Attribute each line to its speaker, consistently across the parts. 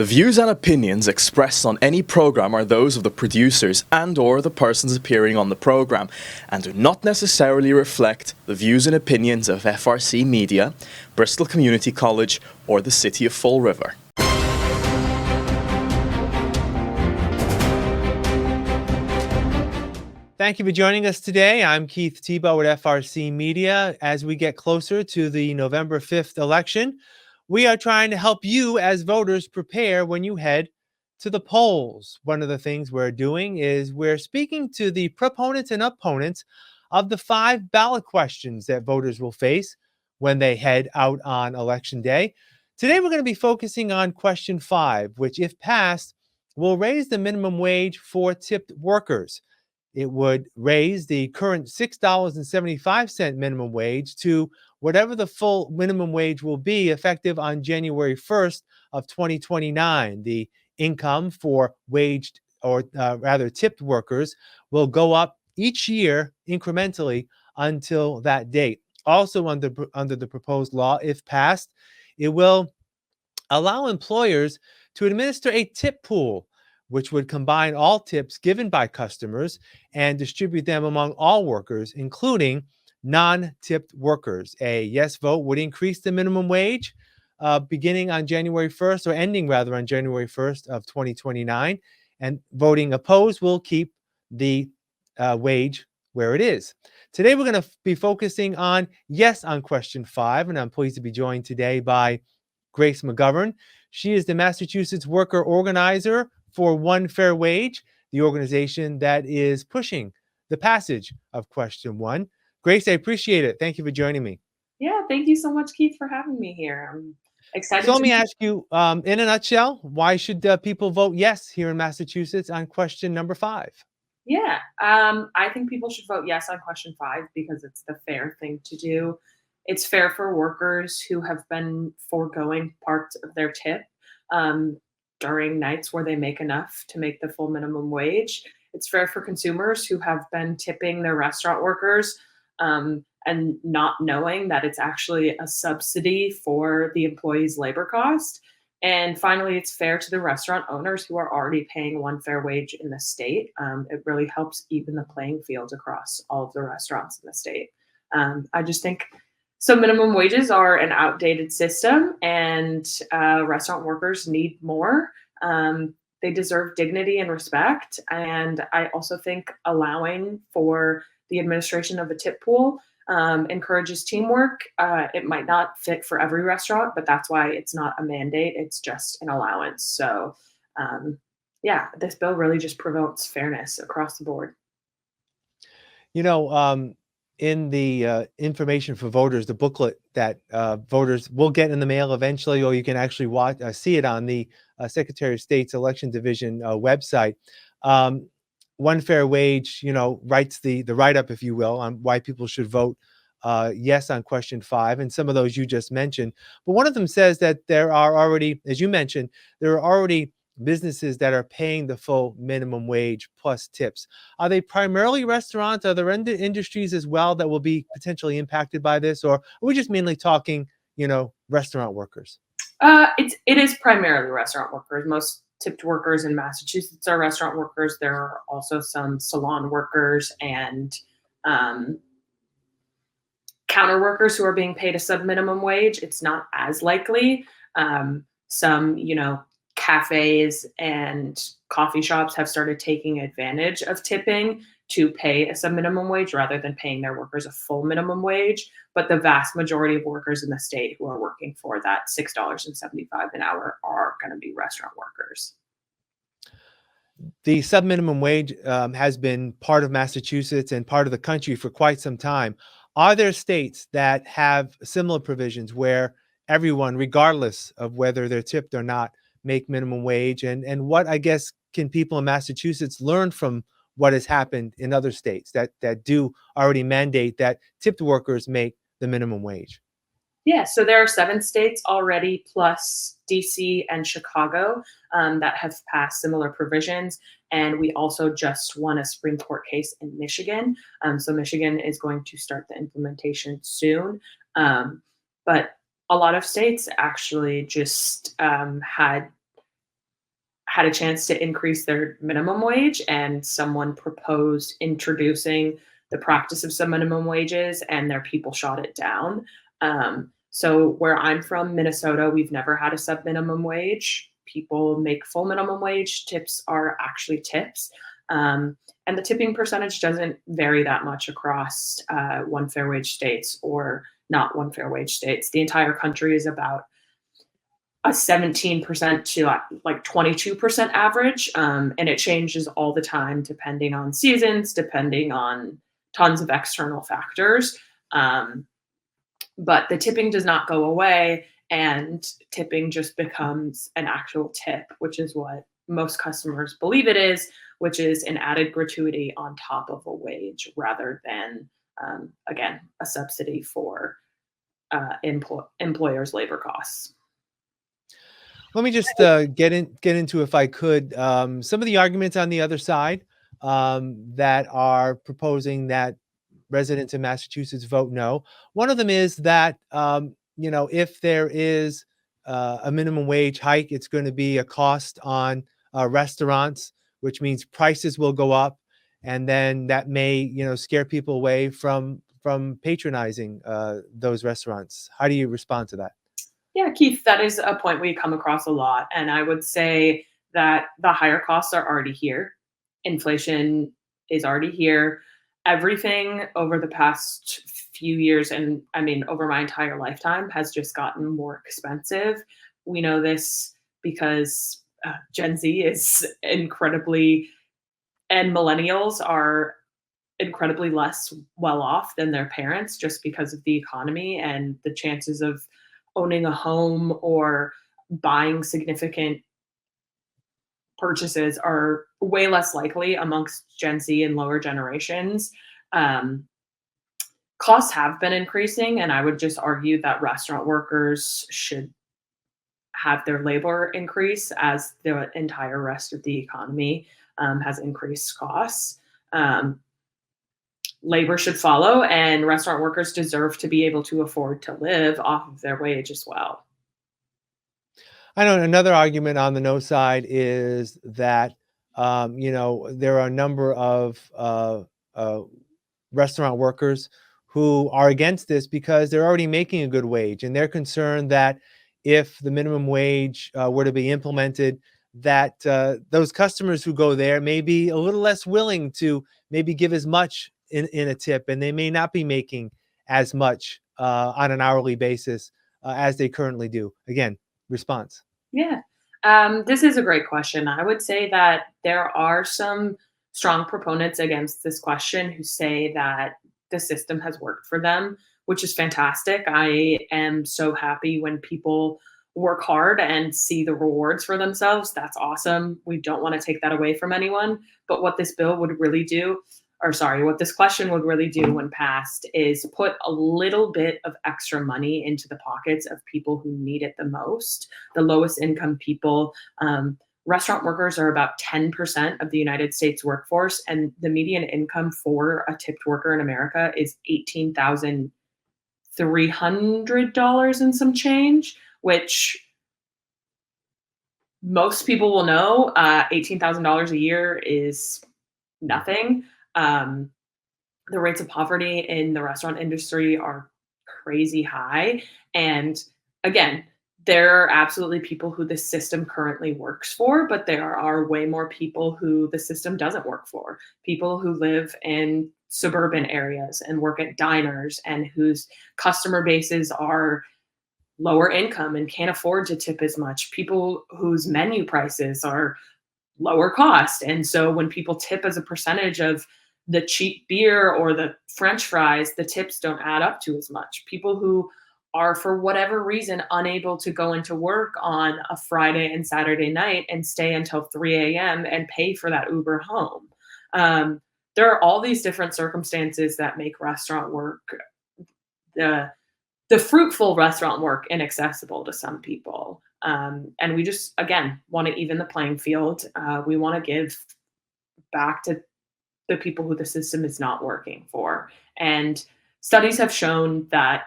Speaker 1: The views and opinions expressed on any program are those of the producers and/or the persons appearing on the program and do not necessarily reflect the views and opinions of FRC Media, Bristol Community College, or the City of Fall River.
Speaker 2: Thank you for joining us today. I'm Keith Tebow at FRC Media. As we get closer to the November 5th election, we are trying to help you as voters prepare when you head to the polls. One of the things we're doing is we're speaking to the proponents and opponents of the 5 ballot questions that voters will face when they head out on election day. Today, we're going to be focusing on question 5, which, if passed, will raise the minimum wage for tipped workers. It would raise the current $6.75 minimum wage to whatever the full minimum wage will be, effective on January 1st of 2029. The income for waged, or rather tipped workers, will go up each year incrementally until that date. Also, under the proposed law, if passed, it will allow employers to administer a tip pool, which would combine all tips given by customers and distribute them among all workers, including non-tipped workers. A yes vote would increase the minimum wage beginning on January 1st, or ending rather on January 1st of 2029. And voting opposed will keep the wage where it is. Today, we're going to be focusing on yes on question 5, and I'm pleased to be joined today by Grace McGovern. She is the Massachusetts worker organizer for One Fair Wage, the organization that is pushing the passage of question 1. Grace, I appreciate it. Thank you for joining me.
Speaker 3: Yeah, thank you so much, Keith, for having me here. I'm excited.
Speaker 2: So let me ask you, in a nutshell, why should people vote yes here in Massachusetts on question number 5?
Speaker 3: Yeah, I think people should vote yes on question 5 because it's the fair thing to do. It's fair for workers who have been foregoing parts of their tip during nights where they make enough to make the full minimum wage. It's fair for consumers who have been tipping their restaurant workers and not knowing that it's actually a subsidy for the employee's labor cost. And finally, it's fair to the restaurant owners who are already paying one fair wage in the state. It really helps even the playing field across all of the restaurants in the state. I just think so minimum wages are an outdated system, and restaurant workers need more. They deserve dignity and respect. And I also think allowing for the administration of a tip pool encourages teamwork. It might not fit for every restaurant, but that's why it's not a mandate. It's just an allowance. So this bill really just promotes fairness across the board.
Speaker 2: You know, in the information for voters, the booklet that voters will get in the mail eventually, or you can actually see it on the Secretary of State's Election Division website. One Fair Wage, writes the write-up, if you will, on why people should vote yes on question 5, and some of those you just mentioned. But one of them says that there are already, as you mentioned, there are already businesses that are paying the full minimum wage plus tips. Are they primarily restaurants? Are there industries as well that will be potentially impacted by this? Or are we just mainly talking, restaurant workers?
Speaker 3: It is primarily restaurant workers. Most tipped workers in Massachusetts are restaurant workers. There are also some salon workers and counter workers who are being paid a sub-minimum wage. It's not as likely. Some, cafes and coffee shops have started taking advantage of tipping to pay a sub-minimum wage rather than paying their workers a full minimum wage. But the vast majority of workers in the state who are working for that $6.75 an hour are going to be restaurant workers.
Speaker 2: The sub-minimum wage has been part of Massachusetts and part of the country for quite some time. Are there states that have similar provisions where everyone, regardless of whether they're tipped or not, make minimum wage? And what, I guess, can people in Massachusetts learn from what has happened in other states that do already mandate that tipped workers make the minimum wage?
Speaker 3: Yeah, so there are 7 states already, plus DC and Chicago, that have passed similar provisions. And we also just won a Supreme Court case in Michigan. So Michigan is going to start the implementation soon. But a lot of states actually just had had a chance to increase their minimum wage, and someone proposed introducing the practice of some minimum wages, and their people shot it down. So where I'm from, Minnesota, we've never had a sub minimum wage. People make full minimum wage. Tips are actually tips. And the tipping percentage doesn't vary that much across one fair wage states or not one fair wage states. The entire country is about a 17% to like 22% average. And it changes all the time depending on seasons, depending on tons of external factors. But the tipping does not go away, and tipping just becomes an actual tip, which is what most customers believe it is, which is an added gratuity on top of a wage rather than, again, a subsidy for employers' labor costs.
Speaker 2: Let me just get into, if I could, some of the arguments on the other side that are proposing that residents in Massachusetts vote no. One of them is that if there is a minimum wage hike, it's going to be a cost on restaurants, which means prices will go up, and then that may scare people away from patronizing those restaurants. How do you respond to that?
Speaker 3: Yeah, Keith, that is a point we come across a lot. And I would say that the higher costs are already here. Inflation is already here. Everything over the past few years, and I mean, over my entire lifetime, has just gotten more expensive. We know this because Gen Z is incredibly, and millennials are incredibly less well off than their parents just because of the economy, and the chances of owning a home or buying significant purchases are way less likely amongst Gen Z and lower generations. Um, Costs have been increasing, and I would just argue that restaurant workers should have their labor increase as the entire rest of the economy has increased costs. Labor should follow, and restaurant workers deserve to be able to afford to live off of their wage as well.
Speaker 2: I know another argument on the no side is that there are a number of restaurant workers who are against this because they're already making a good wage, and they're concerned that if the minimum wage were to be implemented, that those customers who go there may be a little less willing to maybe give as much in a tip, and they may not be making as much on an hourly basis as they currently do. Again, response.
Speaker 3: Yeah. This is a great question. I would say that there are some strong proponents against this question who say that the system has worked for them, which is fantastic. I am so happy when people work hard and see the rewards for themselves. That's awesome. We don't want to take that away from anyone. But what this bill would really do, or sorry, what this question would really do when passed is put a little bit of extra money into the pockets of people who need it the most, the lowest income people. Restaurant workers are about 10% of the United States workforce, and the median income for a tipped worker in America is $18,300 and some change, which most people will know. $18,000 a year is nothing. The rates of poverty in the restaurant industry are crazy high. And again, there are absolutely people who the system currently works for, but there are way more people who the system doesn't work for. People who live in suburban areas and work at diners and whose customer bases are lower income and can't afford to tip as much. People whose menu prices are lower cost. And so when people tip as a percentage of the cheap beer or the French fries, the tips don't add up to as much. People who are, for whatever reason, unable to go into work on a Friday and Saturday night and stay until 3 a.m. and pay for that Uber home. There are all these different circumstances that make restaurant work, the fruitful restaurant work, inaccessible to some people. And we just, again, want to even the playing field. We want to give back to the people who the system is not working for. And studies have shown that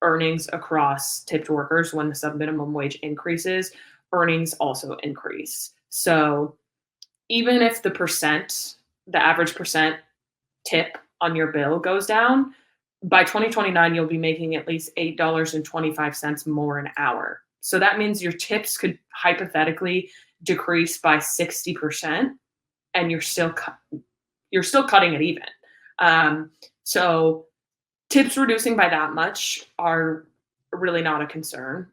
Speaker 3: earnings across tipped workers, when the sub minimum wage increases, earnings also increase. So even if the average percent tip on your bill goes down, by 2029, you'll be making at least $8.25 more an hour. So that means your tips could hypothetically decrease by 60%, and you're still cutting it even. So tips reducing by that much are really not a concern.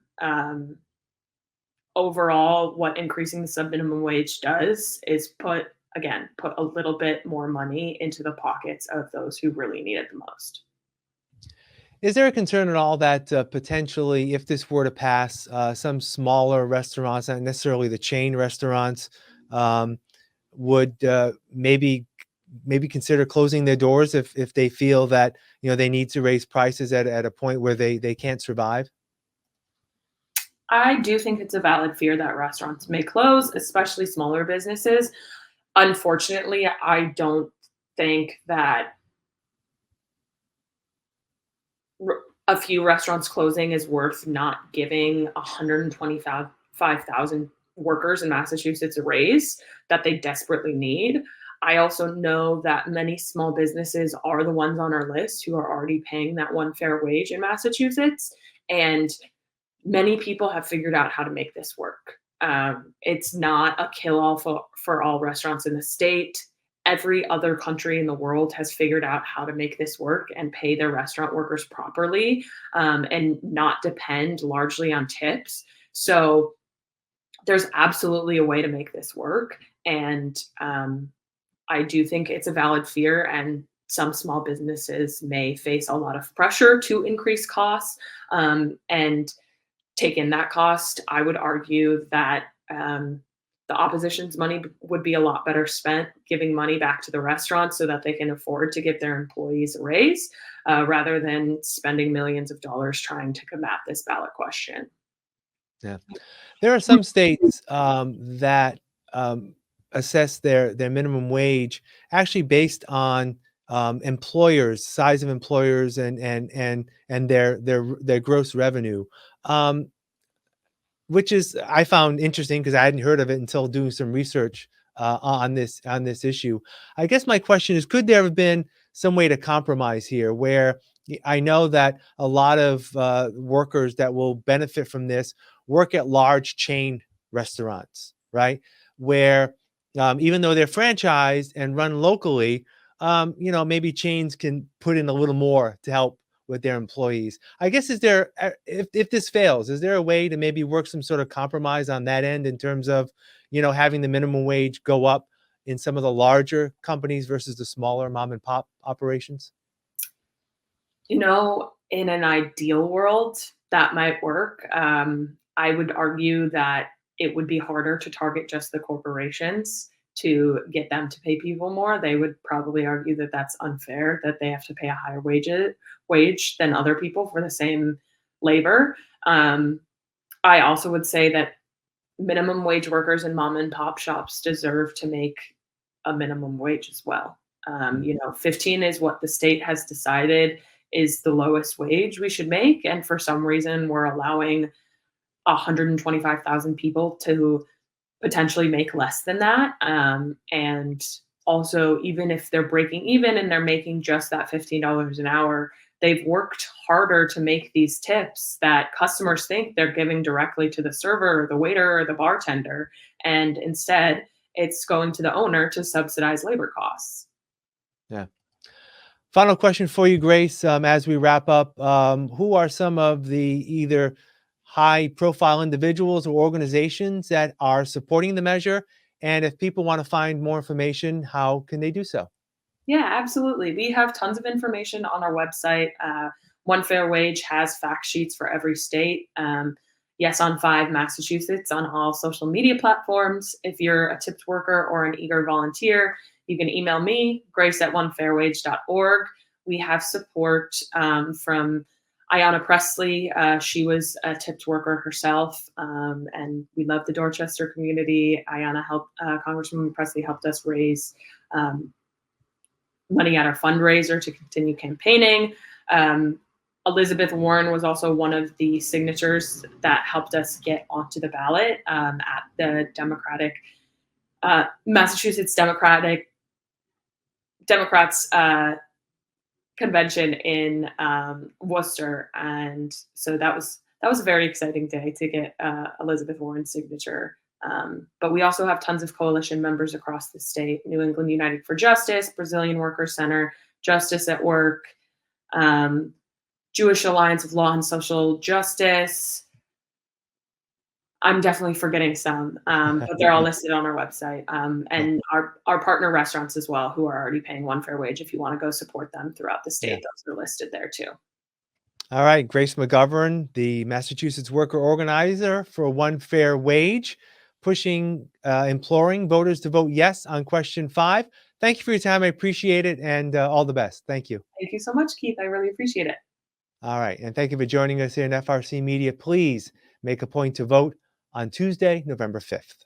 Speaker 3: Overall, what increasing the sub minimum wage does is put a little bit more money into the pockets of those who really need it the most.
Speaker 2: Is there a concern at all that potentially, if this were to pass, some smaller restaurants, not necessarily the chain restaurants, um, would maybe consider closing their doors if they feel that they need to raise prices at a point where they can't survive?
Speaker 3: I do think it's a valid fear that restaurants may close, especially smaller businesses. Unfortunately, I don't think that a few restaurants closing is worth not giving 125,000 workers in Massachusetts a raise that they desperately need. I also know that many small businesses are the ones on our list who are already paying that one fair wage in Massachusetts. And many people have figured out how to make this work. It's not a kill all for all restaurants in the state. Every other country in the world has figured out how to make this work and pay their restaurant workers properly, and not depend largely on tips. So there's absolutely a way to make this work. And I do think it's a valid fear, and some small businesses may face a lot of pressure to increase costs, and take in that cost. I would argue that the opposition's money would be a lot better spent giving money back to the restaurants so that they can afford to give their employees a raise, rather than spending millions of dollars trying to combat this ballot question.
Speaker 2: Yeah. There are some states that assess their minimum wage actually based on employers, size of employers, and their gross revenue. Um, which is I found interesting because I hadn't heard of it until doing some research on this issue. I guess my question is, could there have been some way to compromise here, where I know that a lot of workers that will benefit from this work at large chain restaurants, right? Where even though they're franchised and run locally, maybe chains can put in a little more to help with their employees. I guess, is there, if this fails, is there a way to maybe work some sort of compromise on that end in terms of, having the minimum wage go up in some of the larger companies versus the smaller mom and pop operations?
Speaker 3: In an ideal world, that might work. I would argue that it would be harder to target just the corporations to get them to pay people more. They would probably argue that that's unfair, that they have to pay a higher wage than other people for the same labor. I also would say that minimum wage workers in mom and pop shops deserve to make a minimum wage as well. 15 is what the state has decided is the lowest wage we should make. And for some reason, we're allowing 125,000 people to potentially make less than that. And also, even if they're breaking even and they're making just that $15 an hour, they've worked harder to make these tips that customers think they're giving directly to the server or the waiter or the bartender. And instead, it's going to the owner to subsidize labor costs.
Speaker 2: Yeah. Final question for you, Grace, as we wrap up. Who are some of the either high profile individuals or organizations that are supporting the measure? And if people want to find more information, how can they do so?
Speaker 3: Yeah, absolutely. We have tons of information on our website. One Fair Wage has fact sheets for every state. Yes on 5 Massachusetts on all social media platforms. If you're a tipped worker or an eager volunteer, you can email me, grace@onefairwage.org. We have support from Ayanna Presley. She was a tipped worker herself, and we love the Dorchester community. Congresswoman Presley helped us raise money at our fundraiser to continue campaigning. Elizabeth Warren was also one of the signatures that helped us get onto the ballot at the Democratic Massachusetts Democrats convention in Worcester, and so that was a very exciting day to get Elizabeth Warren's signature. But we also have tons of coalition members across the state: New England United for Justice, Brazilian Workers Center, Justice at Work, Jewish Alliance of Law and Social Justice. I'm definitely forgetting some, but they're all listed on our website. And our partner restaurants as well, who are already paying one fair wage. If you want to go support them throughout the state, those are listed there too.
Speaker 2: All right, Grace McGovern, the Massachusetts worker organizer for one fair wage, imploring voters to vote yes on question 5. Thank you for your time. I appreciate it, and all the best. Thank you.
Speaker 3: Thank you so much, Keith. I really appreciate it.
Speaker 2: All right, and thank you for joining us here in FRC Media. Please make a point to vote on Tuesday, November 5th.